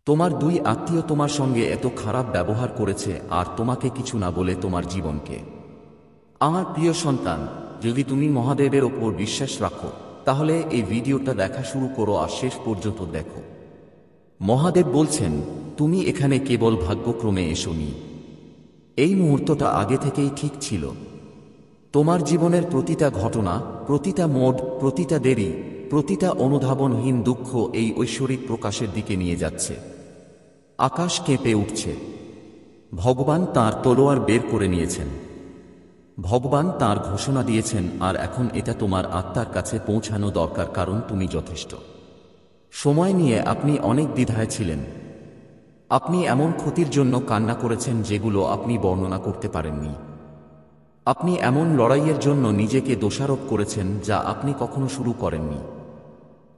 তোমার দুই আত্মীয় তোমার সঙ্গে এত খারাপ ব্যবহার করেছে আর তোমাকে কিছু না বলে তোমার জীবনকে। আমার প্রিয় সন্তান, যদি তুমি মহাদেবের ওপর বিশ্বাস রাখো তাহলে এই ভিডিওটা দেখা শুরু করো আর শেষ পর্যন্ত দেখো। মহাদেব বলছেন, তুমি এখানে কেবল ভাগ্যক্রমে এসোনি। এই মুহূর্তটা আগে থেকেই ঠিক ছিল। তোমার জীবনের প্রতিটা ঘটনা, প্রতিটা মোড়, প্রতিটা দেরি, প্রতিটা অনুধাবনহীন দুঃখ এই ঐশ্বরিক প্রকাশের দিকে নিয়ে যাচ্ছে। আকাশ কেঁপে উঠছে। ভগবান তাঁর তলোয়ার বের করে নিয়েছেন। ভগবান তাঁর ঘোষণা দিয়েছেন, আর এখন এটা তোমার আত্মার কাছে পৌঁছানো দরকার, কারণ তুমি যথেষ্ট। সময় নিয়ে আপনি অনেক দ্বিধায় ছিলেন। আপনি এমন ক্ষতির জন্য কান্না করেছেন যেগুলো আপনি বর্ণনা করতে পারেননি। আপনি এমন লড়াইয়ের জন্য নিজেকে দোষারোপ করেছেন যা আপনি কখনো শুরু করেননি।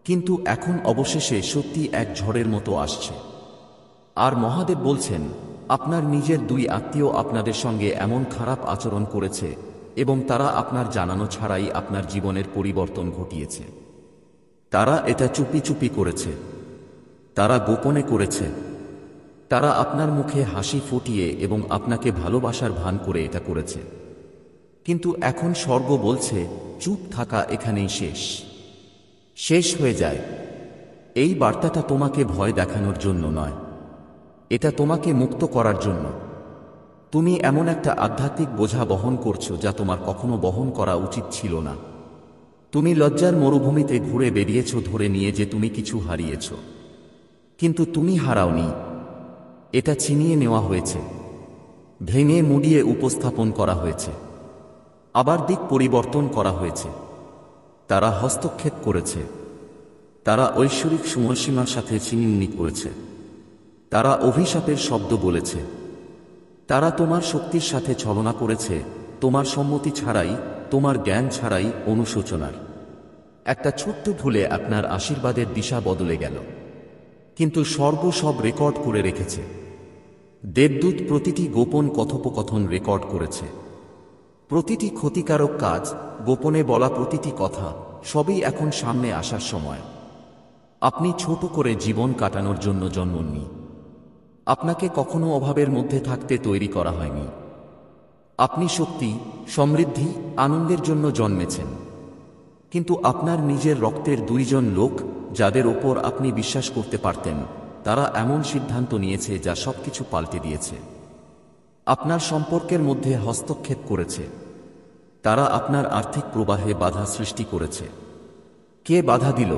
কিন্তু এখন অবশেষে সত্যি এক ঝড়ের মতো আসছে। আর মহাদেব বলছেন, আপনার নিজের দুই আত্মীয় আপনাদের সঙ্গে এমন খারাপ আচরণ করেছে এবং তারা আপনার জানানো ছাড়াই আপনার জীবনের পরিবর্তন ঘটিয়েছে। তারা এটা চুপি চুপি করেছে। তারা গোপনে করেছে। তারা আপনার মুখে হাসি ফুটিয়ে এবং আপনাকে ভালোবাসার ভান করে এটা করেছে। কিন্তু এখন স্বর্গ বলছে, চুপ থাকা এখানেই শেষ। শেষ হয়ে যায়। এই বার্তাটা তোমাকে ভয় দেখানোর জন্য নয়, এটা তোমাকে মুক্ত করার জন্য। তুমি এমন একটা আধ্যাত্মিক বোঝা বহন করছো যা তোমার কখনো বহন করা উচিত ছিল না। তুমি লজ্জার মরুভূমিতে ঘুরে বেরিয়েছ ধরে নিয়ে যে তুমি কিছু হারিয়েছ, কিন্তু তুমি হারাওনি। এটা ছিনিয়ে নেওয়া হয়েছে, ভেঙে মুড়িয়ে উপস্থাপন করা হয়েছে, আবার দিক পরিবর্তন করা হয়েছে। তারা হস্তক্ষেপ করেছে। তারা ঐশ্বরিক সময়সীমার সাথে ছিনিমিনি করেছে। তারা অভিশাপের শব্দ বলেছে। তারা তোমার শক্তির সাথে ছলনা করেছে, তোমার সম্মতি ছাড়াই, তোমার জ্ঞান ছাড়াই। অনুশোচনার একটা ছোট্ট ভুলে আপনার আশীর্বাদের দিশা বদলে গেল। কিন্তু স্বর্গ সব রেকর্ড করে রেখেছে। দেবদূত প্রতিটি গোপন কথোপকথন রেকর্ড করেছে। প্রতিটি ক্ষতিকারক কাজ, গোপনে বলা প্রতিটি কথা, সবই এখন সামনে আসার সময়। আপনি ছোট করে জীবন কাটানোর জন্য জন্মননি। আপনাকে কখনো অভাবের মধ্যে থাকতে তৈরি করা হয়নি। আপনি শক্তি, সমৃদ্ধি, আনন্দের জন্য জন্মেছেন। কিন্তু আপনার নিজের রক্তের দুইজন লোক, যাদের ওপর আপনি বিশ্বাস করতে পারতেন, তারা এমন সিদ্ধান্ত নিয়েছে যা সবকিছু পাল্টে দিয়েছে। আপনার সম্পর্কের মধ্যে হস্তক্ষেপ করেছে। তারা আপনার আর্থিক প্রবাহে বাধা সৃষ্টি করেছে। কে বাধা দিল?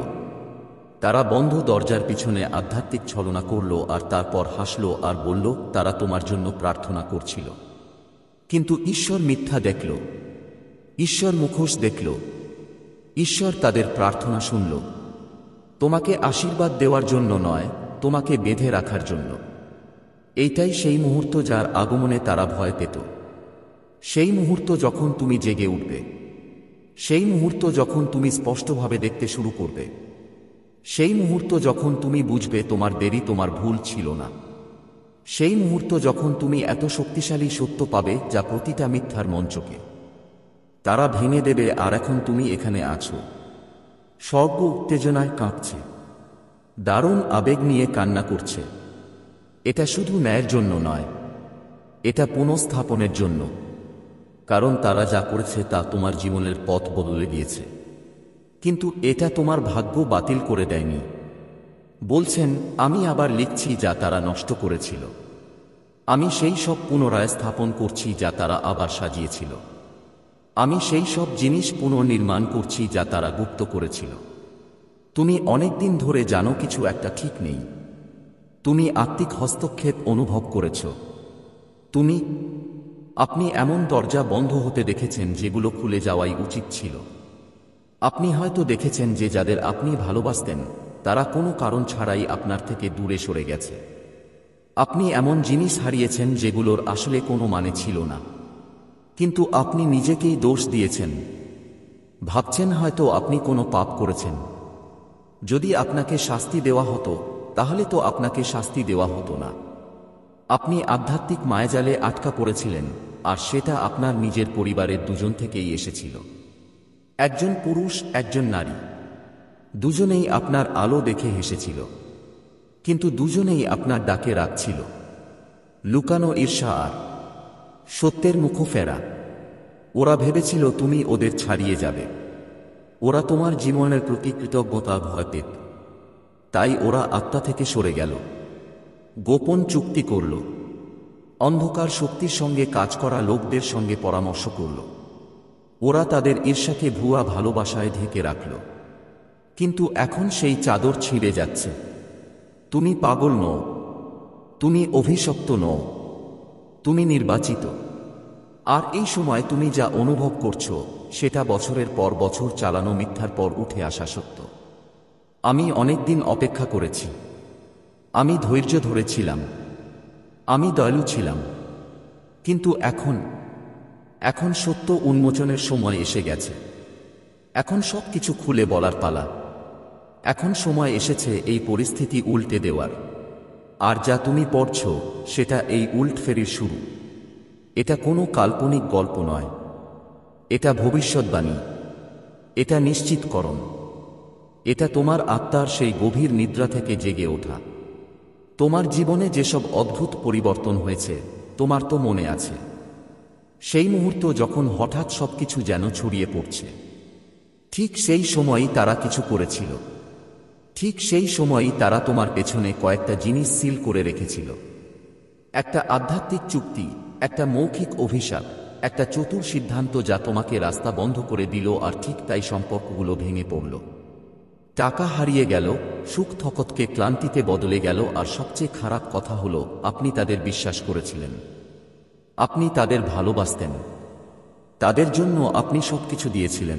তারা বন্ধ দরজার পিছনে আধ্যাত্মিক ছলনা করল আর তারপর হাসল আর বলল তারা তোমার জন্য প্রার্থনা করছিল। কিন্তু ঈশ্বর মিথ্যা দেখল। ঈশ্বর মুখোশ দেখল। ঈশ্বর তাদের প্রার্থনা শুনল। তোমাকে আশীর্বাদ দেওয়ার জন্য নয়, তোমাকে বেঁধে রাখার জন্য। এইটাই সেই মুহূর্ত যার আগমনে তারা ভয় পেত। সেই মুহূর্ত যখন তুমি জেগে উঠবে। সেই মুহূর্ত যখন তুমি স্পষ্টভাবে দেখতে শুরু করবে। সেই মুহূর্ত যখন তুমি বুঝবে তোমার দেরি তোমার ভুল ছিল না। সেই মুহূর্ত যখন তুমি এত শক্তিশালী সত্য পাবে যা প্রতিটা মিথ্যার মঞ্চকে তারা ভেঙে দেবে। আর এখন তুমি এখানে আছো। স্বর্গ উত্তেজনায় কাঁপছে। দারুণ আবেগ নিয়ে কান্না করছে। এটা শুধু ন্যায়ের জন্য নয়, এটা পুনঃস্থাপনের জন্য। কারণ তারা যা করেছে তা তোমার জীবনের পথ বদলে দিয়েছে। কিন্তু এটা তোমার ভাগ্য বাতিল করে দেয়নি। বলছেন, আমি আবার লিখছি যা তারা নষ্ট করেছিল। আমি সেই সব পুনরায় স্থাপন করছি যা তারা আবার সাজিয়েছিল। আমি সেই সব জিনিস পুনর্নির্মাণ করছি যা তারা গুপ্ত করেছিল। তুমি অনেক দিন ধরে জানো কিছু একটা ঠিক নেই। তুমি আত্মিক হস্তক্ষেপ অনুভব করেছ। আপনি এমন দরজা বন্ধ হতে দেখেছেন যেগুলো খুলে যাওয়াই উচিত ছিল। আপনি হয়তো দেখেছেন যে যাদের আপনি ভালোবাসতেন তারা কোনো কারণ ছাড়াই আপনার থেকে দূরে সরে গেছে। আপনি এমন জিনিস হারিয়েছেন যেগুলোর আসলে কোনো মানে ছিল না, কিন্তু আপনি নিজেকেই দোষ দিয়েছেন। ভাবছেন হয়তো আপনি কোনো পাপ করেছেন। যদি আপনাকে শাস্তি দেওয়া হতো তাহলে তো আপনাকে শাস্তি দেওয়া হতো না। আপনি আধ্যাত্মিক মায়াজালে আটকা পড়েছিলেন, আর সেটা আপনার নিজের পরিবারের দুজন থেকেই এসেছিল। একজন পুরুষ, একজন নারী, দুজনেই আপনার আলো দেখে হেসেছিল। কিন্তু দুজনেই আপনার ডাকে রাখছিল। লুকানো ঈর্ষা আর সত্যের মুখ ফেরা। ওরা ভেবেছিল তুমি ওদের ছাড়িয়ে যাবে। ওরা তোমার জীবনের প্রতি কৃতজ্ঞতা ভয় পেত। তাই ওরা আত্মা থেকে সরে গেল, গোপন চুক্তি করল, অন্ধকার শক্তির সঙ্গে কাজ করা লোকদের সঙ্গে পরামর্শ করল। ওরা তাদের ঈর্ষাকে ভুয়া ভালোবাসায় ঢেকে রাখল। কিন্তু এখন সেই চাদর ছিঁড়ে যাচ্ছে। তুমি পাগল নও, তুমি অভিশপ্ত নও, তুমি নির্বাচিত। আর এই সময় তুমি যা অনুভব করছো সেটা বছরের পর বছর চালানো মিথ্যার পর উঠে আসা সত্য। আমি অনেকদিন অপেক্ষা করেছি, আমি ধৈর্য ধরেছিলাম, আমি দয়ালু ছিলাম। কিন্তু এখন সত্য উন্মোচনের সময় এসে গেছে। এখন সবকিছু খুলে বলার পালা। এখন সময় এসেছে এই পরিস্থিতি উল্টে দেওয়ার। আর যা তুমি পড়ছো সেটা এই উল্টফেরির শুরু। এটা কোনো কাল্পনিক গল্প নয়, এটা ভবিষ্যৎবাণী, এটা নিশ্চিতকরণ। এটা তোমার আত্মার সেই গভীর নিদ্রা থেকে জেগে ওঠা। তোমার জীবনে যেসব অদ্ভুত পরিবর্তন হয়েছে তোমার তো মনে আছে, সেই মুহূর্ত যখন হঠাৎ সবকিছু যেন ছড়িয়ে পড়ছে। ঠিক সেই সময়ই তারা কিছু করেছিল। ঠিক সেই সময়ই তারা তোমার পেছনে কয়েকটা জিনিস সিল করে রেখেছিল। একটা আধ্যাত্মিক চুক্তি, একটা মৌখিক অভিশাপ, একটা চতুর সিদ্ধান্ত যা তোমাকে রাস্তা বন্ধ করে দিল। আর ঠিক তাই সম্পর্কগুলো ভেঙে পড়ল। টাকা হারিয়ে গেল, সুখ থকতকে ক্লান্তিতে বদলে গেল। আর সবচেয়ে খারাপ কথা হলো আপনি তাদের বিশ্বাস করেছিলেন, আপনি তাদের ভালোবাসতেন, তাদের জন্য আপনি সবকিছু দিয়েছিলেন।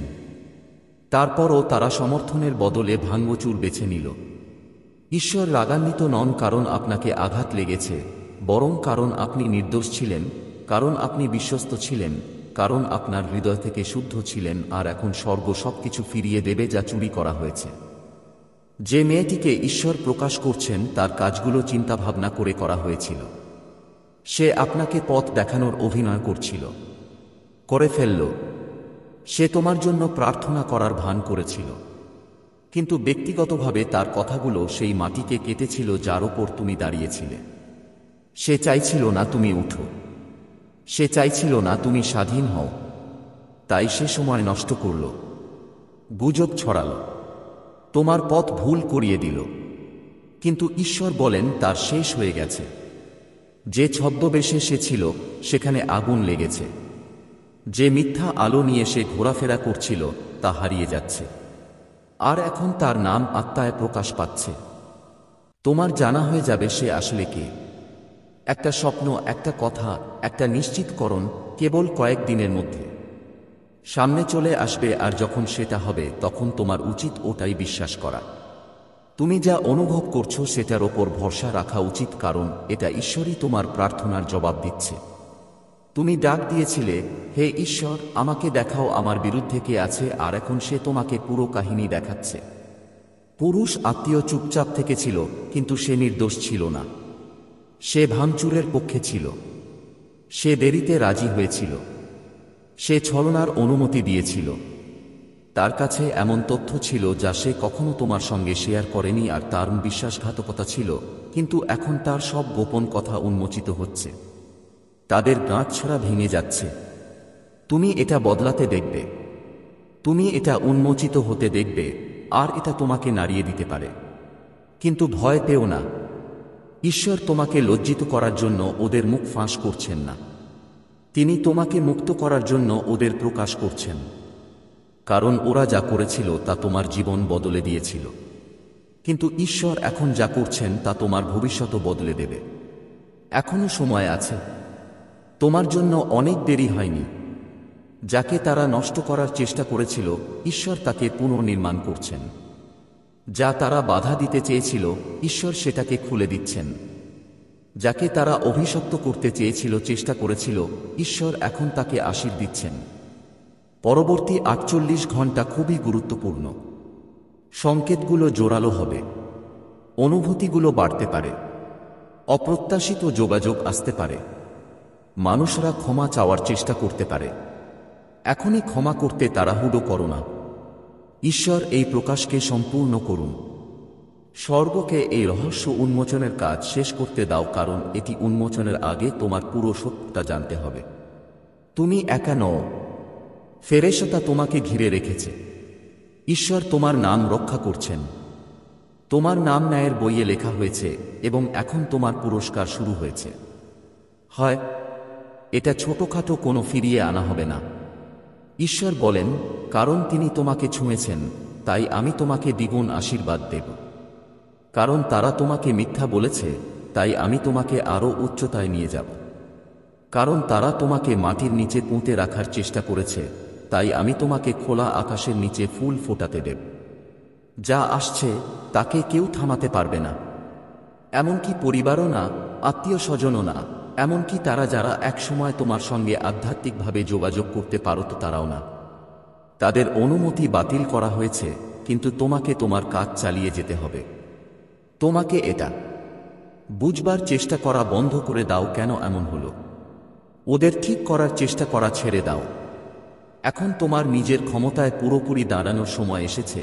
তারপরও তারা সমর্থনের বদলে ভাঙচুর বেছে নিল। ঈশ্বর রাগান্বিত নন কারণ আপনাকে আঘাত লেগেছে, বরং কারণ আপনি নির্দোষ ছিলেন, কারণ আপনি বিশ্বস্ত ছিলেন, কারণ আপনার হৃদয় থেকে শুদ্ধ ছিলেন। আর এখন স্বর্গ সবকিছু ফিরিয়ে দেবে যা চুরি করা হয়েছে। যে মেয়েটিকে ঈশ্বর প্রকাশ করছেন তার কাজগুলো চিন্তাভাবনা করে করা হয়েছিল। সে আপনাকে পথ দেখানোর অভিনয় করছিল, করে ফেলল। সে তোমার জন্য প্রার্থনা করার ভান করেছিল, কিন্তু ব্যক্তিগতভাবে তার কথাগুলো সেই মাটিকে কেটেছিল যার ওপর তুমি দাঁড়িয়েছিলে। সে চাইছিল না তুমি উঠো, সে চাইছিল না তুমি স্বাধীন হও। তাই সে সময় নষ্ট করল, গুজব ছড়াল, তোমার পথ ভুল করিয়ে দিল। কিন্তু ঈশ্বর বলেন তার শেষ হয়ে গেছে। যে ছদ্মবেশে সে ছিল সেখানে আগুন লেগেছে। যে মিথ্যা আলো নিয়ে সে ঘোরাফেরা করছিল তা হারিয়ে যাচ্ছে। আর এখন তার নাম আত্মায় প্রকাশ পাচ্ছে। তোমার জানা হয়ে যাবে সে আসলে কে। একটা স্বপ্ন, একটা কথা, একটা নিশ্চিতকরণ কেবল কয়েক দিনের মধ্যে সামনে চলে আসবে। আর যখন সেটা হবে তখন তোমার উচিত ওটাই বিশ্বাস করা। তুমি যা অনুভব করছো সেটার ওপর ভরসা রাখা উচিত, কারণ এটা ঈশ্বরই তোমার প্রার্থনার জবাব দিচ্ছে। তুমি ডাক দিয়েছিলে, হে ঈশ্বর আমাকে দেখাও আমার বিরুদ্ধে কে আছে। আর এখন সে তোমাকে পুরো কাহিনী দেখাচ্ছে। পুরুষ আত্মীয় চুপচাপ থেকেছিল, কিন্তু সে নির্দোষ ছিল না। সে ভাঙচুরের পক্ষে ছিল, সে দেরিতে রাজি হয়েছিল, সে ছলনার অনুমতি দিয়েছিল। তার কাছে এমন তথ্য ছিল যা সে কখনো তোমার সঙ্গে শেয়ার করেনি। আর তার বিশ্বাসঘাতকতা ছিল, কিন্তু এখন তার সব গোপন কথা উন্মোচিত হচ্ছে। তাদের গাঁটছড়া ভেঙে যাচ্ছে। তুমি এটা বদলাতে দেখবে, তুমি এটা উন্মোচিত হতে দেখবে। আর এটা তোমাকে নাড়িয়ে দিতে পারে। কিন্তু ভয় পেও না, ঈশ্বর তোমাকে লজ্জিত করার জন্য ওদের মুখ ফাঁস করছেন না। তিনি তোমাকে মুক্ত করার জন্য ওদের প্রকাশ করছেন। কারণ ওরা যা করেছিল তা তোমার জীবন বদলে দিয়েছিল। কিন্তু ঈশ্বর এখন যা করছেন তা তোমার ভবিষ্যৎও বদলে দেবে। এখনো সময় আছে, তোমার জন্য অনেক দেরি হয়নি। যাকে তারা নষ্ট করার চেষ্টা করেছিল ঈশ্বর তাকে পুনর্নির্মাণ করছেন। যা তারা বাধা দিতে চেয়েছিল ঈশ্বর সেটাকে খুলে দিচ্ছেন। যাকে তারা অভিশপ্ত করতে চেয়েছিল, চেষ্টা করেছিল, ঈশ্বর এখন তাকে আশীর্বাদ দিচ্ছেন। পরবর্তী 48 ঘন্টা খুবই গুরুত্বপূর্ণ। সংকেতগুলো জোরালো হবে, অনুভূতিগুলো বাড়তে পারে, অপ্রত্যাশিত যোগাযোগ আসতে পারে, মানুষরা ক্ষমা চাওয়ার চেষ্টা করতে পারে। এখনই ক্ষমা করতে তাড়াহুড়ো করো না। ঈশ্বর এই প্রকাশকে সম্পূর্ণ করুন। স্বর্গকে এই রহস্য উন্মোচনের কাজ শেষ করতে দাও, কারণ এটি উন্মোচনের আগে তোমার পুরো সত্যটা জানতে হবে। তুমি একা নও, ফেরেশতা তোমাকে ঘিরে রেখেছে। ঈশ্বর তোমার নাম রক্ষা করছেন। তোমার নাম ন্যায়ের বইয়ে লেখা হয়েছে এবং এখন তোমার পুরস্কার শুরু হয়েছে। হয় এটা ছোটখাটো কোনো ফিরিয়ে আনা হবে না। ঈশ্বর বলেন, কারণ তিনি তোমাকে ছুঁয়েছেন, তাই আমি তোমাকে দ্বিগুণ আশীর্বাদ দেব। কারণ তারা তোমাকে মিথ্যা বলেছে, তাই আমি তোমাকে আরও উচ্চতায় নিয়ে যাব। কারণ তারা তোমাকে মাটির নিচে পুঁতে রাখার চেষ্টা করেছে, তাই আমি তোমাকে খোলা আকাশের নিচে ফুল ফোটাতে দেব। যা আসছে তাকে কেউ থামাতে পারবে না, এমনকি পরিবারও না, আত্মীয় স্বজনও না, এমনকি তারা যারা একসময় তোমার সঙ্গে আধ্যাত্মিকভাবে যোগাযোগ করতে পারত তারাও না। তাদের অনুমতি বাতিল করা হয়েছে, কিন্তু তোমাকে তোমার কাজ চালিয়ে যেতে হবে। তোমাকে এটা বুঝবার চেষ্টা করা বন্ধ করে দাও কেন এমন হলো। ওদের ঠিক করার চেষ্টা করা ছেড়ে দাও। এখন তোমার নিজের ক্ষমতায় পুরোপুরি দাঁড়ানোর সময় এসেছে,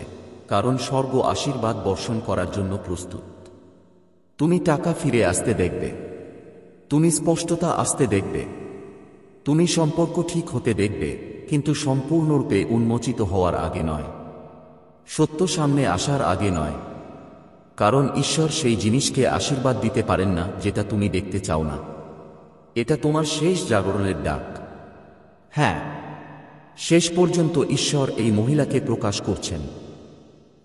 কারণ স্বর্গ আশীর্বাদ বর্ষণ করার জন্য প্রস্তুত। তুমি টাকা ফিরে আসতে দেখবে, তুমি স্পষ্টতা আসতে দেখবে, তুমি সম্পর্ক ঠিক হতে দেখবে, কিন্তু সম্পূর্ণরূপে উন্মোচিত হওয়ার আগে নয়, সত্য সামনে আসার আগে নয়। কারণ ঈশ্বর সেই জিনিসকে আশীর্বাদ দিতে পারেন না যেটা তুমি দেখতে চাও না। এটা তোমার শেষ জাগরণের ডাক। হ্যাঁ, শেষ পর্যন্ত ঈশ্বর এই মহিলাকে প্রকাশ করছেন।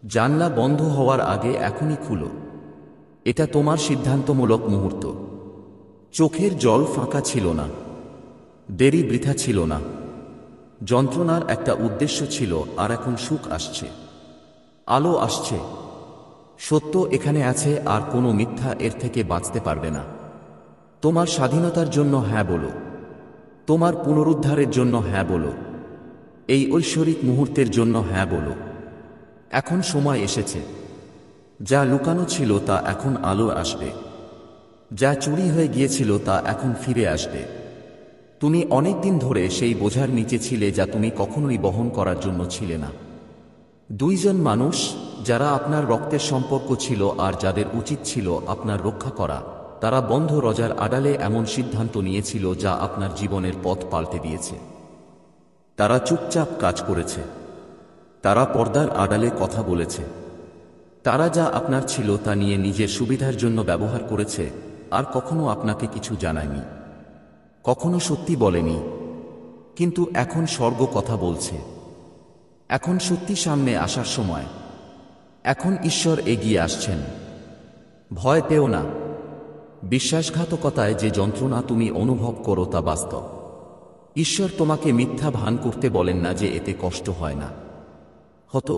জানলা বন্ধ হওয়ার আগে এখনই খুলো। এটা তোমার সিদ্ধান্তমূলক মুহূর্ত। চোখের জল ফাঁকা ছিল না, দেরি বৃথা ছিল না। যন্ত্রণার একটা উদ্দেশ্য ছিল, আর এখন সুখ আসছে, আলো আসছে। সত্য এখানে আছে, আর কোনো মিথ্যা এর থেকে বাঁচতে পারবে না। তোমার স্বাধীনতার জন্য হ্যাঁ বলো, তোমার পুনরুদ্ধারের জন্য হ্যাঁ বলো, এই ঐশ্বরিক মুহূর্তের জন্য হ্যাঁ বলো। এখন সময় এসেছে। যা লুকানো ছিল তা এখন আলো আসবে, যা চুরি হয়ে গিয়েছিল তা এখন ফিরে আসবে। তুমি অনেক দিন ধরে সেই বোঝার নিচে ছিলে যা তুমি কখনোই বহন করার জন্য ছিলে না। দুইজন মানুষ যারা আপনার রক্তের সম্পর্ক ছিল আর যাদের উচিত ছিল আপনার রক্ষা করা, তারা বন্ধ রজার আড়ালে এমন সিদ্ধান্ত নিয়েছিল যা আপনার জীবনের পথ পাল্টে দিয়েছে। তারা চুপচাপ কাজ করেছে, তারা পর্দার আড়ালে কথা বলেছে, তারা যা আপনার ছিল তা নিয়ে নিজের সুবিধার জন্য ব্যবহার করেছে, আর কখনো আপনাকে কিছু জানায়নি, কখনো সত্যি বলেনি। কিন্তু এখন স্বর্গ কথা বলছে। এখন সত্যি সামনে আসার সময়। এখন ঈশ্বর এগিয়ে আসছেন। ভয় পেও না। বিশ্বাসঘাতকতায় যে যন্ত্রণা তুমি অনুভব করো তা বাস্তব। ঈশ্বর তোমাকে মিথ্যা ভান করতে বলেন না যে এতে কষ্ট হয় না। হতো।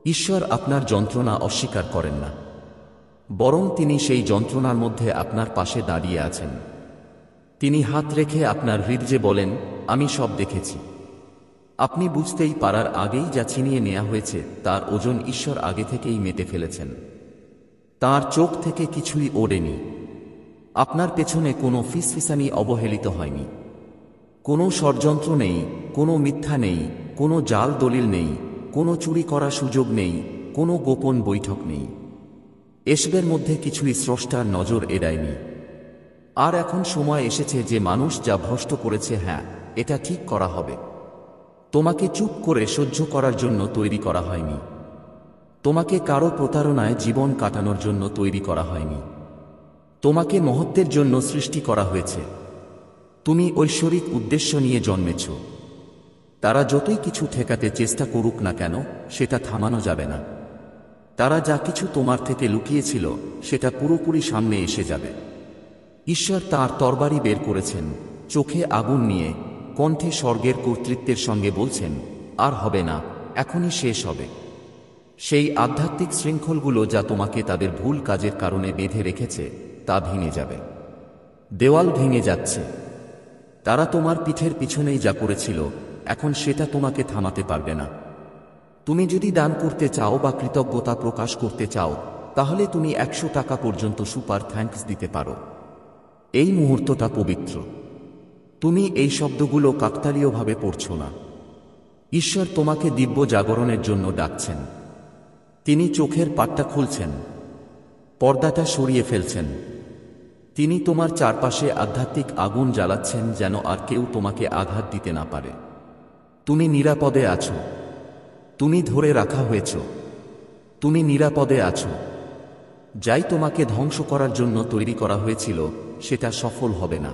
ঈশ্বর আপনার যন্ত্রণা অস্বীকার করেন না, বরং তিনি সেই যন্ত্রণার মধ্যে আপনার পাশে দাঁড়িয়ে আছেন। তিনি হাত রেখে আপনার হৃদয়ে বলেন, আমি সব দেখেছি। আপনি বুঝতেই পারার আগেই যা ছিনিয়ে নেওয়া হয়েছে তার ওজন ঈশ্বর আগে থেকেই মেটে ফেলেছেন। তাঁর চোখ থেকে কিছুই ওড়েনি। আপনার পেছনে কোনো ফিসফিসানি অবহেলিত হয়নি। কোনো ষড়যন্ত্র নেই, কোনো মিথ্যা নেই, কোনো জাল দলিল নেই, কোনো চুরি করার সুযোগ নেই, কোনো গোপন বৈঠক নেই। এসবের মধ্যে কিছুই স্রষ্টার নজর এড়ায়নি। আর এখন সময় এসেছে যে মানুষ যা ভ্রষ্ট করেছে, হ্যাঁ, এটা ঠিক করা হবে। তোমাকে চুপ করে সহ্য করার জন্য তৈরি করা হয়নি। তোমাকে কারো প্রতারণায় জীবন কাটানোর জন্য তৈরি করা হয়নি। তোমাকে মহত্বের জন্য সৃষ্টি করা হয়েছে। তুমি ঐশ্বরিক উদ্দেশ্য নিয়ে জন্মেছ। তারা যতই কিছু ঠেকাতে চেষ্টা করুক না কেন, সেটা থামানো যাবে না। তারা যা কিছু তোমার থেকে লুকিয়েছিল সেটা পুরোপুরি সামনে এসে যাবে। ঈশ্বর তাঁর তরবারি বের করেছেন, চোখে আগুন নিয়ে, কণ্ঠে স্বর্গের কর্তৃত্বের সঙ্গে বলছেন, আর হবে না, এখনই শেষ হবে। সেই আধ্যাত্মিক শৃঙ্খলগুলো যা তোমাকে তাদের ভুল কাজের কারণে বেঁধে রেখেছে তা ভেঙে যাবে। দেওয়াল ভেঙে যাচ্ছে। তারা তোমার পিঠের পিছনেই যা করেছিল, এখন সেটা তোমাকে থামাতে পারবে না। তুমি যদি দান করতে চাও বা কৃতজ্ঞতা প্রকাশ করতে চাও, তাহলে তুমি 100 টাকা পর্যন্ত সুপার থ্যাঙ্কস দিতে পারো। এই মুহূর্তটা পবিত্র। তুমি এই শব্দগুলো কাকতালীয়ভাবে পড়ছ না। ঈশ্বর তোমাকে দিব্য জাগরণের জন্য ডাকছেন। তিনি চোখের পাটটা খুলছেন, পর্দাটা সরিয়ে ফেলছেন। তিনি তোমার চারপাশে আধ্যাত্মিক আগুন জ্বালাচ্ছেন যেন আর কেউ তোমাকে আঘাত দিতে না পারে। তুমি নিরাপদে আছো, তুমি ধরে রাখা হয়েছ, তুমি নিরাপদে আছো। যাই তোমাকে ধ্বংস করার জন্য তৈরি করা হয়েছিল সেটা সফল হবে না।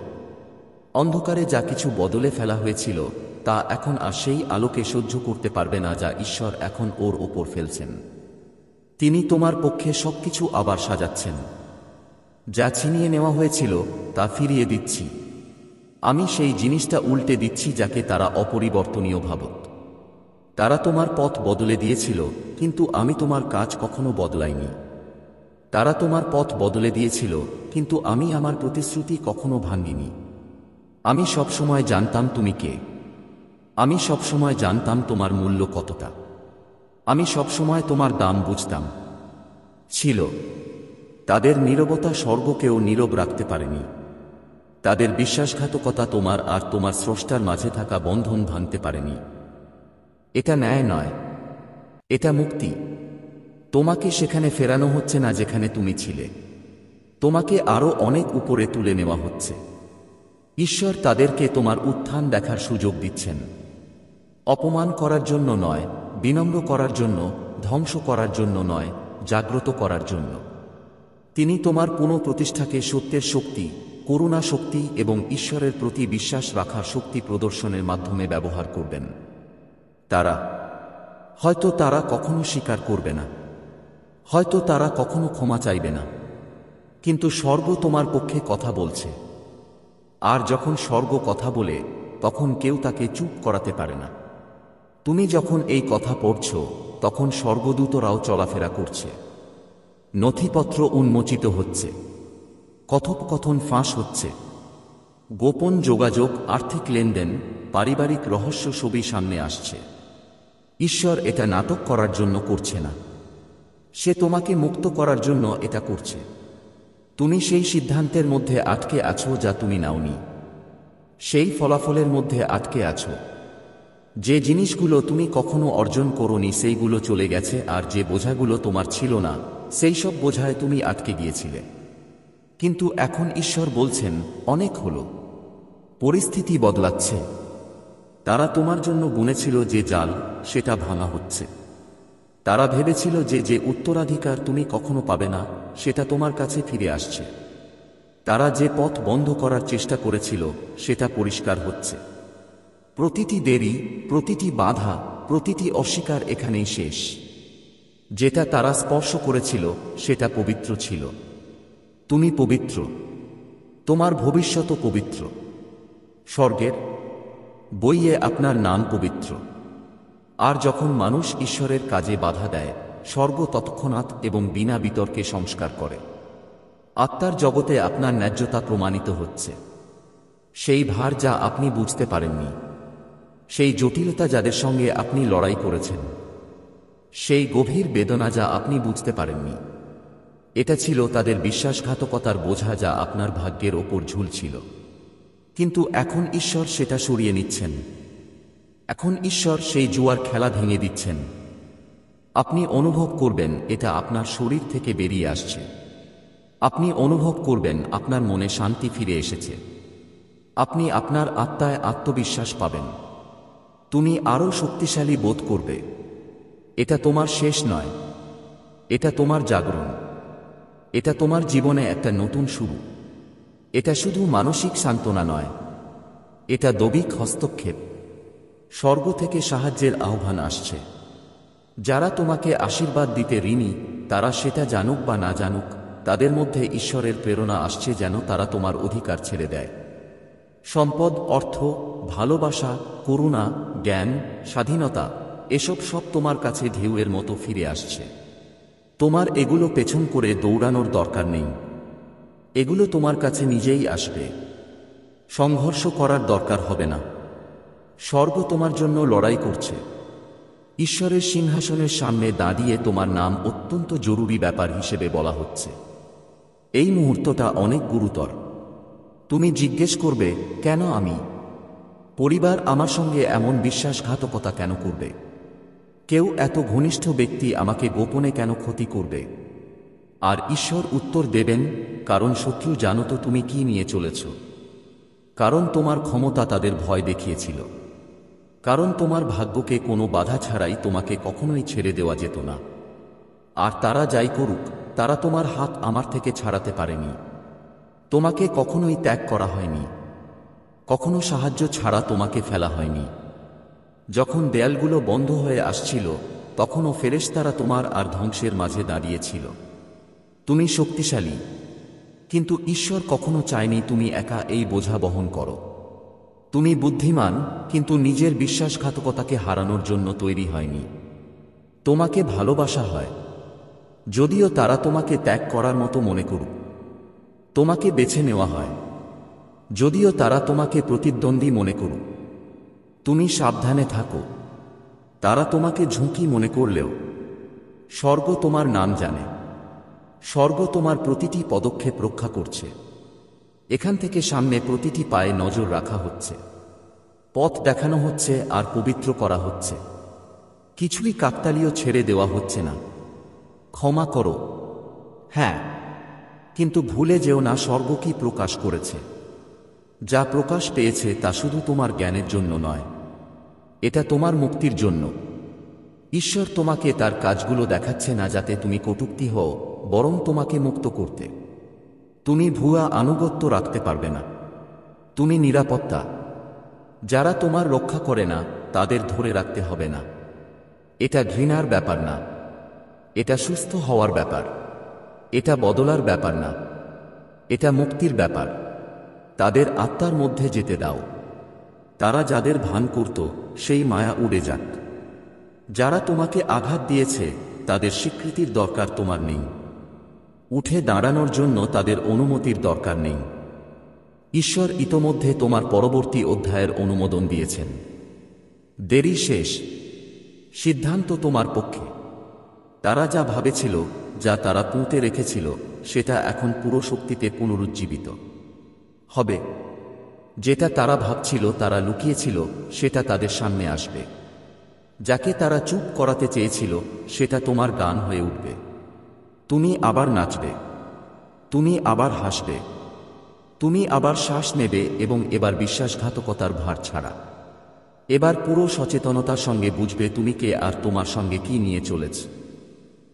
অন্ধকারে যা কিছু বদলে ফেলা হয়েছিল তা এখন আর সেই আলোকে সহ্য করতে পারবে না যা ঈশ্বর এখন ওর ওপর ফেলছেন। তিনি তোমার পক্ষে সবকিছু আবার সাজাচ্ছেন। যা ছিনিয়ে নেওয়া হয়েছিল তা ফিরিয়ে দিচ্ছি। আমি সেই জিনিসটা উল্টে দিচ্ছি যাকে তারা অপরিবর্তনীয় ভাবত। তারা তোমার পথ বদলে দিয়েছিল, কিন্তু আমি তোমার কাজ কখনো বদলাইনি। তারা তোমার পথ বদলে দিয়েছিল, কিন্তু আমি আমার প্রতিশ্রুতি কখনো ভাঙিনি। আমি সবসময় জানতাম তুমি কে। আমি সবসময় জানতাম তোমার মূল্য কতটা। আমি সবসময় তোমার দাম বুঝতাম। ছিল। তাদের নীরবতা স্বর্গকেও নীরব রাখতে পারেনি। তাদের বিশ্বাসঘাতকতা তোমার আর তোমার স্রষ্টার মাঝে থাকা বন্ধন ভাঙতে পারেনি। এটা ন্যায় নয়, এটা মুক্তি। তোমাকে সেখানে ফেরানো হচ্ছে না যেখানে তুমি ছিলে। তোমাকে আরো অনেক উপরে তুলে নেওয়া হচ্ছে। ঈশ্বর তাদেরকে তোমার উত্থান দেখার সুযোগ দিচ্ছেন। অপমান করার জন্য নয়, বিনম্র করার জন্য, ধ্বংস করার জন্য নয়, জাগ্রত করার জন্য। তিনি তোমার পুনঃপ্রতিষ্ঠাকে সত্যের শক্তি, করুণা শক্তি এবং ঈশ্বরের প্রতি বিশ্বাস রাখার শক্তি প্রদর্শনের মাধ্যমে ব্যবহার করবেন। হয়তো তারা কখনো স্বীকার করবে না, হয়তো তারা কখনো ক্ষমা চাইবে না, কিন্তু স্বর্গ তোমার পক্ষে কথা বলছে। আর যখন স্বর্গ কথা বলে তখন কেউ তাকে চুপ করাতে পারে না। তুমি যখন এই কথা পড়ছ তখন স্বর্গদূতরাও চলাফেরা করছে। নথিপত্র উন্মোচিত হচ্ছে, কথোপকথন ফাঁস হচ্ছে, গোপন যোগাযোগ, আর্থিক লেনদেন, পারিবারিক রহস্য সবই সামনে আসছে। ঈশ্বর এটা নাটক করার জন্য করছে না, সে তোমাকে মুক্ত করার জন্য এটা করছে। তুমি সেই সিদ্ধান্তের মধ্যে আটকে আছো যা তুমি নাওনি। সেই ফলাফলের মধ্যে আটকে আছো। যে জিনিসগুলো তুমি কখনো অর্জন করোনি সেইগুলো চলে গেছে, আর যে বোঝাগুলো তোমার ছিল না সেই সব বোঝায় তুমি আটকে গিয়েছিলে। কিন্তু এখন ঈশ্বর বলছেন, অনেক হলো। পরিস্থিতি বদলাচ্ছে। তারা তোমার জন্য বুনেছিল যে জাল, সেটা ভাঙা হচ্ছে। তারা ভেবেছিল যে উত্তরাধিকার তুমি কখনো পাবে না সেটা তোমার কাছে ফিরে আসছে। তারা যে পথ বন্ধ করার চেষ্টা করেছিল সেটা পরিষ্কার হচ্ছে। প্রতিটি দেরি, প্রতিটি বাধা, প্রতিটি অস্বীকার এখানেই শেষ। যেটা তারা স্পর্শ করেছিল সেটা পবিত্র ছিল। তুমি পবিত্র, তোমার ভবিষ্যৎও পবিত্র। স্বর্গের বইয়ে আপনার নাম পবিত্র। আর যখন মানুষ ঈশ্বরের কাজে বাধা দেয়, স্বর্গ তৎক্ষণাৎ এবং বিনা বিতর্কে সংস্কার করে। আত্মার জগতে আপনার ন্যায্যতা প্রমাণিত হচ্ছে। সেই ভার যা আপনি বুঝতে পারেননি, সেই জটিলতা যাদের সঙ্গে আপনি লড়াই করেছেন, সেই গভীর বেদনা যা আপনি বুঝতে পারেননি, এটা ছিল তাদের বিশ্বাসঘাতকতার বোঝা যা আপনার ভাগ্যের ওপর ঝুলছিল। কিন্তু এখন ঈশ্বর সেটা সরিয়ে নিচ্ছেন। এখন ঈশ্বর সেই জুয়ার খেলা ভেঙে দিচ্ছেন। আপনি অনুভব করবেন এটা আপনার শরীর থেকে বেরিয়ে আসছে। আপনি অনুভব করবেন আপনার মনে শান্তি ফিরে এসেছে। আপনি আপনার আত্মায় আত্মবিশ্বাস পাবেন। তুমি আরও শক্তিশালী বোধ করবে। এটা তোমার শেষ নয়, এটা তোমার জাগরণ। এটা তোমার জীবনে একটা নতুন শুরু। এটা শুধু মানসিক সান্ত্বনা নয়, এটা দৈবিক হস্তক্ষেপ। স্বর্গ থেকে সাহায্যের আহ্বান আসছে। যারা তোমাকে আশীর্বাদ দিতে ঋণী, তারা সেটা জানুক বা না জানুক, তাদের মধ্যে ঈশ্বরের প্রেরণা আসছে যেন তারা তোমার অধিকার ছেড়ে দেয়। সম্পদ, অর্থ, ভালোবাসা, করুণা, জ্ঞান, স্বাধীনতা, এসব সব তোমার কাছে ঢেউয়ের মতো ফিরে আসছে। তোমার এগুলো পেছন করে দৌড়ানোর দরকার নেই। এগুলো তোমার কাছে নিজেই আসবে। সংঘর্ষ করার দরকার হবে না। স্বর্গ তোমার জন্য লড়াই করছে। ঈশ্বরের সিংহাসনের সামনে দাঁড়িয়ে তোমার নাম অত্যন্ত জরুরি ব্যাপার হিসেবে বলা হচ্ছে। এই মুহূর্তটা অনেক গুরুতর। তুমি জিজ্ঞেস করবে, কেন আমি? পরিবার আমার সঙ্গে এমন বিশ্বাসঘাতকতা কেন করবে? কেউ এত ঘনিষ্ঠ ব্যক্তি আমাকে গোপনে কেন ক্ষতি করবে? আর ঈশ্বর উত্তর দেবেন, কারণ শত্রু জানো তো তুমি কি নিয়ে চলেছ। কারণ তোমার ক্ষমতা তাদের ভয় দেখিয়েছিল। কারণ তোমার ভাগ্যকে কোনো বাধা ছাড়াই তোমাকে কখনোই ছেড়ে দেওয়া যেত না। আর তারা যাই করুক, তারা তোমার হাত আমার থেকে ছাড়াতে পারেনি। তোমাকে কখনোই ত্যাগ করা হয়নি। কখনো সাহায্য ছাড়া তোমাকে ফেলা হয়নি। যখন দেয়ালগুলো বন্ধ হয়ে আসছিল, তখনও ফেরেশতারা তোমার আর ধ্বংসের মাঝে দাঁড়িয়েছিল। তুমি শক্তিশালী, কিন্তু ঈশ্বর কখনো চায়নি তুমি একা এই বোঝা বহন করো। তুমি বুদ্ধিমান, কিন্তু নিজের বিশ্বাসঘাতকতাকে হারানোর জন্য তৈরি হয়নি। তোমাকে ভালোবাসা হয়, যদিও তারা তোমাকে ত্যাগ করার মতো মনে করুক। তোমাকে বেছে নেওয়া হয়, যদিও তারা তোমাকে প্রতিদ্বন্দ্বী মনে করুক। তুমি সাবধানে থাকো। তারা তোমাকে ঝুঁকি মনে করলেও স্বর্গ তোমার নাম জানে। স্বর্গ তোমার প্রতিটি পদক্ষেপ রক্ষা করছে। এখান থেকে সামনে প্রতিটি পায়ে নজর রাখা হচ্ছে। পথ দেখানো হচ্ছে আর পবিত্র করা হচ্ছে। কিছুই কাকতালীয় ছেড়ে দেওয়া হচ্ছে না। ক্ষমা করো, হ্যাঁ, কিন্তু ভুলে যেও না স্বর্গ কি প্রকাশ করেছে। যা প্রকাশ পেয়েছে তা শুধু তোমার জ্ঞানের জন্য নয়, এটা তোমার মুক্তির জন্য। ঈশ্বর তোমাকে তার কাজগুলো দেখাচ্ছে না যাতে তুমি কটূক্তি হও, বরং তোমাকে মুক্ত করতে। তুমি ভুয়া আনুগত্য রাখতে পারবে না। তুমি নিরাপত্তা। যারা তোমার রক্ষা করে না তাদের ধরে রাখতে হবে না। এটা ঘৃণার ব্যাপার না, এটা সুস্থ হওয়ার ব্যাপার। এটা বদলার ব্যাপার না, এটা মুক্তির ব্যাপার। তাদের আত্মার মধ্যে যেতে দাও। তারা যাদের ভান করত সেই মায়া উড়ে যাক। যারা তোমাকে আঘাত দিয়েছে তাদের স্বীকৃতির দরকার তোমার নেই। উঠে দাঁড়ানোর জন্য তাদের অনুমতির দরকার নেই। ঈশ্বর ইতোমধ্যে তোমার পরবর্তী অধ্যায়ের অনুমোদন দিয়েছেন। দেরি শেষ। সিদ্ধান্ত তোমার পক্ষে। তারা যা ভাবেছিল, যা তারা পুঁতে রেখেছিল, সেটা এখন পুরো শক্তিতে পুনরুজ্জীবিত হবে। যেটা তারা ভাবছিল তারা লুকিয়েছিল, সেটা তাদের সামনে আসবে। যাকে তারা চুপ করাতে চেয়েছিল, সেটা তোমার গান হয়ে উঠবে। তুমি আবার নাচবে। তুমি আবার হাসবে। তুমি আবার শ্বাস নেবে, এবং এবার বিশ্বাসঘাতকতার ভার ছাড়া। এবার পুরো সচেতনতার সঙ্গে বুঝবে তুমি কে আর তোমার সঙ্গে কি নিয়ে চলেছ।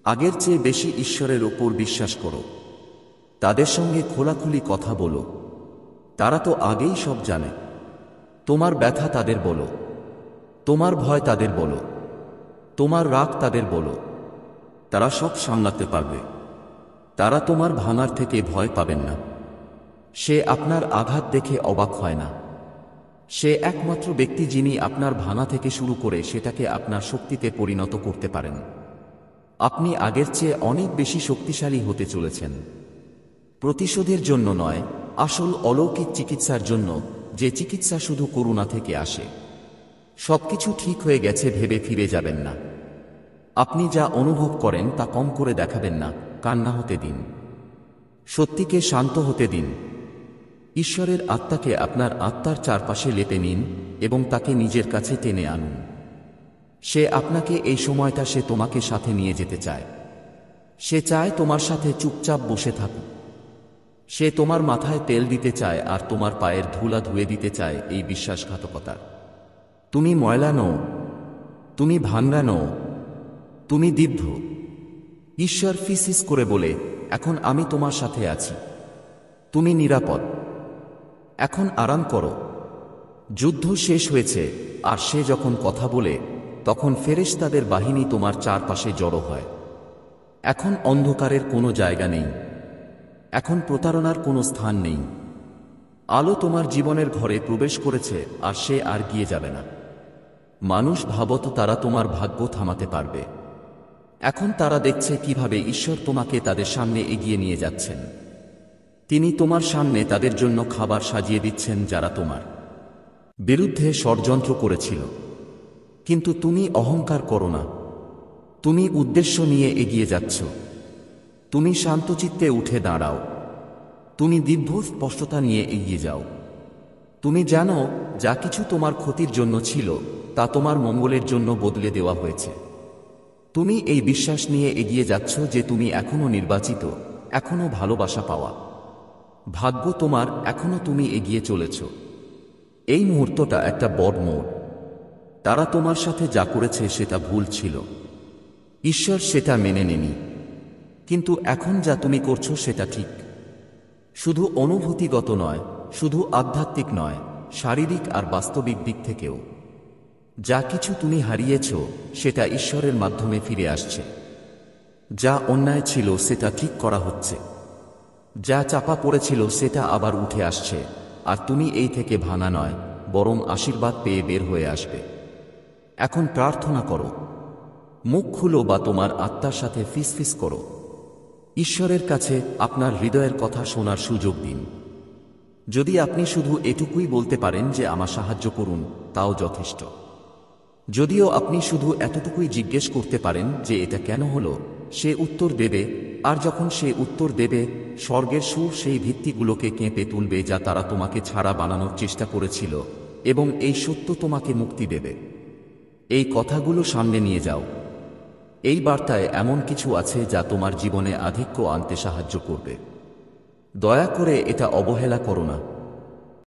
আগের চেয়ে বেশি ঈশ্বরের ওপর বিশ্বাস করো। তাদের সঙ্গে খোলাখুলি কথা বলো। তারা তো আগেই সব জানে। তোমার ব্যথা তাদের বলো। তোমার ভয় তাদের বলো। তোমার রাগ তাদের বলো। তারা সব সামলাতে পারবে। তারা তোমার ভাঙার থেকে ভয় পাবেন না। সে আপনার আঘাত দেখে অবাক হয় না। সে একমাত্র ব্যক্তি যিনি আপনার ভাঙা থেকে শুরু করে সেটাকে আপনার শক্তিতে পরিণত করতে পারেন। আপনি আগের চেয়ে অনেক বেশি শক্তিশালী হতে চলেছেন। প্রতিশোধের জন্য নয়, আসল অলৌকিক চিকিৎসার জন্য, যে চিকিৎসা শুধু করুণা থেকে আসে। সবকিছু ঠিক হয়ে গেছে ভেবে ফিরে যাবেন না। আপনি যা অনুভব করেন তা কম করে দেখাবেন না, কান্না হতে দিন। সত্যিকে শান্ত হতে দিন। ঈশ্বরের আত্মাকে আপনার আত্মার চারপাশে লেপে নিন এবং তাকে নিজের কাছে টেনে আনুন। সে আপনাকে এই সময়টা সে তোমাকে সাথে নিয়ে যেতে চায়। সে চায় তোমার সাথে চুপচাপ বসে থাকুক। সে তোমার মাথায় তেল দিতে চায় আর তোমার পায়ের ধুলা ধুয়ে দিতে চায় এই বিশ্বাসঘাতকতার। তুমি ময়লা নও। তুমি ভাঙা নও। তুমি দিব্য। ঈশ্বর ফিসিস করে বলে, এখন আমি তোমার সাথে আছি। তুমি নিরাপদ। এখন আরাম করো। যুদ্ধ শেষ হয়েছে, আর সে যখন কথা বলে তখন ফেরেশতাদের বাহিনী তোমার চারপাশে জড়ো হয়। এখন অন্ধকারের কোনো জায়গা নেই। এখন প্রতারণার কোনো স্থান নেই। আলো তোমার জীবনের ঘরে প্রবেশ করেছে, আর সে আর গিয়ে যাবে না। মানুষ ভাবত তারা তোমার ভাগ্য থামাতে পারবে। এখন তারা দেখছে কিভাবে ঈশ্বর তোমাকে তাদের সামনে এগিয়ে নিয়ে যাচ্ছেন। তিনি তোমার সামনে তাদের জন্য খাবার সাজিয়ে দিচ্ছেন যারা তোমার বিরুদ্ধে ষড়যন্ত্র করেছিল। কিন্তু তুমি অহংকার করো না। তুমি উদ্দেশ্য নিয়ে এগিয়ে যাচ্ছ। তুমি শান্তচিত্তে উঠে দাঁড়াও। তুমি দিব্য স্পষ্টতা নিয়ে এগিয়ে যাও। তুমি জানো যা কিছু তোমার ক্ষতির জন্য ছিল তা তোমার মঙ্গলের জন্য বদলে দেওয়া হয়েছে। তুমি এই বিশ্বাস নিয়ে এগিয়ে যাচ্ছ যে তুমি এখনো নির্বাচিত, এখনো ভালোবাসা পাওয়া। ভাগ্য তোমার, এখনো তুমি এগিয়ে চলেছ। এই মুহূর্তটা একটা বড় মোড়। তারা তোমার সাথে যা করেছে সেটা ভুল ছিল, ঈশ্বর সেটা মেনে নেনি, কিন্তু এখন যা তুমি করছো সেটা ঠিক। শুধু অনুভূতিগত নয়, শুধু আধ্যাত্মিক নয়, শারীরিক আর বাস্তবিক দিক থেকেও। যা কিছু তুমি হারিয়েছ সেটা ঈশ্বরের মাধ্যমে ফিরে আসছে। যা অন্যায় ছিল সেটা ঠিক করা হচ্ছে, যা চাপা পড়েছিল সেটা আবার উঠে আসছে, আর তুমি এই থেকে ভাঙা নয়, বরং আশীর্বাদ পেয়ে বের হয়ে আসবে। এখন প্রার্থনা করো, মুখ খুলো বা তোমার আত্মার সাথে ফিসফিস করো। ঈশ্বরের কাছে আপনার হৃদয়ের কথা শোনার সুযোগ দিন। যদি আপনি শুধু এটুকুই বলতে পারেন যে আমার সাহায্য করুন, তাও যথেষ্ট। যদিও আপনি শুধু এতটুকুই জিজ্ঞেস করতে পারেন যে এটা কেন হলো, সে উত্তর দেবে। আর যখন সে উত্তর দেবে, স্বর্গের সুর সেই ভিত্তিগুলোকে কেঁপে তুলবে যা তারা তোমাকে ছাড়া বানানোর চেষ্টা করেছিল, এবং এই সত্য তোমাকে মুক্তি দেবে। এই কথাগুলো সামনে নিয়ে যাও। এই বার্তায় এমন কিছু আছে যা তোমার জীবনে আধিক্য আনতে সাহায্য করবে। দয়া করে এটা অবহেলা করো না।